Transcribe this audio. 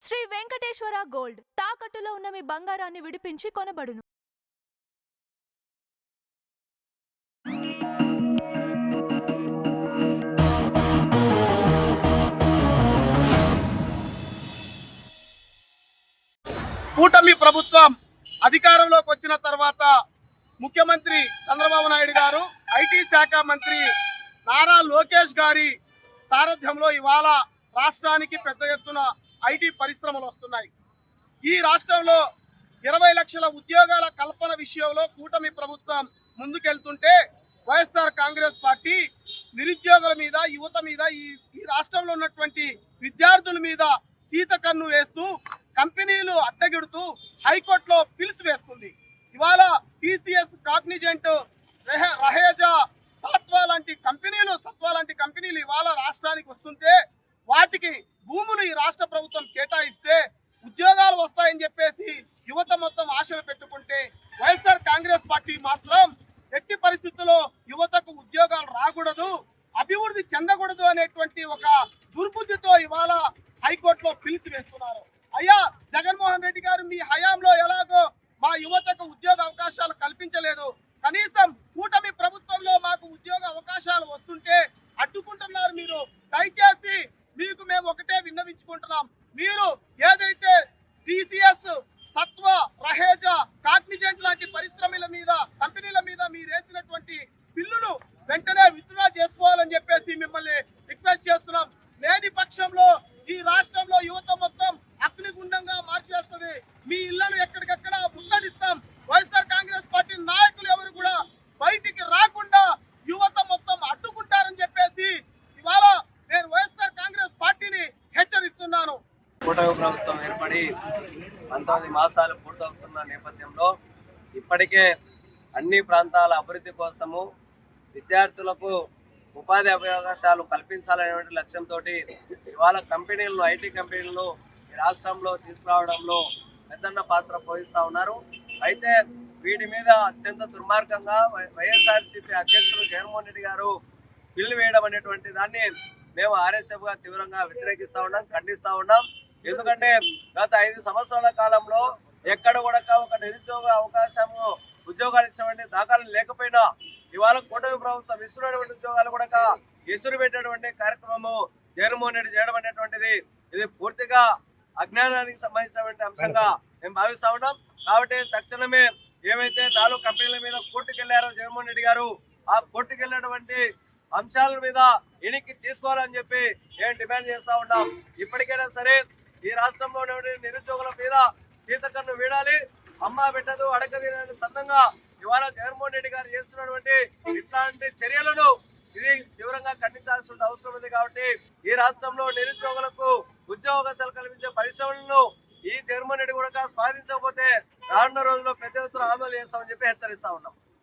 Shri Venkateswara gold తాకట్టులో ఉన్న మీ బంగారాన్ని విడిపించి కొనబడును. కూటమి ప్రభుత్వం అధికారంలోకి వచ్చిన తర్వాత ముఖ్యమంత్రి చంద్రబాబు నాయుడు గారు ఐటీ శాఖ మంత్రి నారా లోకేష్ గారి సారథ్యంలో ఇవాళ రాష్ట్రానికి పెద్ద ఎత్తున ఐటీ పరిశ్రమలు వస్తున్నాయి. ఈ రాష్ట్రంలో 20 లక్షల ఉద్యోగాల కల్పన విషయంలో కూటమి ప్రభుత్వం ముందుకెళ్తుంటే వైఎస్ఆర్ కాంగ్రెస్ పార్టీ నిరుద్యోగుల మీద, యువత మీద, ఈ రాష్ట్రంలో ఉన్నటువంటి విద్యార్థుల మీద సీత కన్ను వేస్తూ కంపెనీలు అడ్డగిడుతూ హైకోర్టులో పిల్స్ వేస్తుంది. ఇవాళ టీసీఎస్, కాగ్నిజెంట్, రహేజా, సత్వా లాంటి కంపెనీలు ఇవాళ రాష్ట్రానికి వస్తుంటే వాటికి భూములు ఈ రాష్ట్ర ప్రభుత్వం కేటాయిస్తే ఉద్యోగాలు వస్తాయని చెప్పేసి యువత మొత్తం ఆశలు పెట్టుకుంటే వైఎస్ఆర్ కాంగ్రెస్ పార్టీ మాత్రం ఎట్టి పరిస్థితుల్లో యువతకు ఉద్యోగాలు రాకూడదు, అభివృద్ధి చెందకూడదు అనేటువంటి ఒక దుర్బుద్ధితో ఇవాళ హైకోర్టులో పిలిచి వేస్తున్నారు. అయ్యా జగన్మోహన్ రెడ్డి గారు మీ హయాంలో ఎలాగో మా యువతకు ఉద్యోగ అవకాశాలు కల్పించలేదు, కనీసం కూటమి ప్రభుత్వంలో మాకు ఉద్యోగ అవకాశాలు వస్తుంటే అడ్డుకుంటున్నారు మీరు. దయచేసి మీకు మేము ఒకటే విన్నవించుకుంటున్నాం, మీరు ఏదైతే టీసీఎస్, సత్వా, రహేజా, కాగ్నిజెంట్ లాంటి కంపెనీల మీద మీరు వేసినటువంటి బిల్లులు వెంటనే విత్డ్రా చేసుకోవాలని చెప్పేసి మిమ్మల్ని రిక్వెస్ట్ చేస్తున్నాం. లేని పక్షంలో ఈ రాష్ట్రంలో యువత మొత్తం అగ్నిగుండంగా మార్చేస్తుంది. మీ ఇళ్లను ఎక్కడికక్కడ ముట్టడిస్తాం. వైఎస్ఆర్ కాంగ్రెస్ పార్టీ నాయకులు ఎవరు కూడా బయటికి రాకుండా యువత మొత్తం అడ్డుకుంటారని చెప్పేసి ఇవాళ నేను వైఎస్ఆర్ కాంగ్రెస్ పార్టీని హెచ్చరిస్తున్నాను. కూటమి ప్రభుత్వం ఏర్పడి 19 మాసాలు పూర్తవుతున్న నేపథ్యంలో ఇప్పటికే అన్ని ప్రాంతాల అభివృద్ధి కోసము విద్యార్థులకు ఉపాధి అవకాశాలు కల్పించాలనే లక్ష్యంతో ఇవాళ కంపెనీలను, ఐటీ కంపెనీలను ఈ రాష్ట్రంలో తీసుకురావడంలో పెద్దన్న పాత్ర పోషిస్తూ ఉన్నారు. అయితే వీటి మీద అత్యంత దుర్మార్గంగా వైఎస్ఆర్సీపీ అధ్యక్షులు జగన్మోహన్ రెడ్డి గారు బిల్లు వేయడం అనేటువంటి దాన్ని మేము ఆర్ఎస్ఎఫ్గా తీవ్రంగా వ్యతిరేకిస్తూ ఉన్నాం, ఖండిస్తూ ఉన్నాం. ఎందుకంటే గత 5 సంవత్సరాల కాలంలో ఎక్కడ కూడా ఒక నిరుద్యోగ అవకాశము, ఉద్యోగాలు ఇచ్చినటువంటి దాఖలు లేకపోయినా ఇవాళ కూటమి ప్రభుత్వం ఇస్తున్నటువంటి ఉద్యోగాలు కూడా ఎసురు పెట్టేటువంటి కార్యక్రమము జగన్మోహన్ రెడ్డి చేయడం అనేటువంటిది ఇది పూర్తిగా అజ్ఞానానికి సంబంధించినటువంటి అంశంగా మేము భావిస్తా ఉన్నాం. కాబట్టి తక్షణమే ఏమైతే 4 కంపెనీల మీద కోర్టుకు వెళ్లారో జగన్మోహన్ రెడ్డి గారు, ఆ కోర్టుకు వెళ్ళినటువంటి అంశాల మీద ఎనికి తీసుకోవాలని చెప్పి మేము డిమాండ్ చేస్తా ఉన్నాం. ఇప్పటికైనా సరే ఈ రాష్ట్రంలో నిరుద్యోగుల మీద సీతకన్ను వీడాలి. అమ్మ పెట్టదు అడగది చందంగా ఇవాళ జగన్మోహన్ రెడ్డి గారు చేస్తున్నటువంటి ఇట్లాంటి చర్యలను ఇది తీవ్రంగా ఖండించాల్సిన అవసరం ఉంది. కాబట్టి ఈ రాష్ట్రంలో నిరుద్యోగులకు ఉద్యోగాలు కల్పించే పరిశ్రమలను ఈ జగన్మోహన్ రెడ్డి కూడా స్వాధించకపోతే రానున్న రోజుల్లో పెద్ద ఎత్తున ఆందోళన చేస్తామని చెప్పి హెచ్చరిస్తా ఉన్నాం.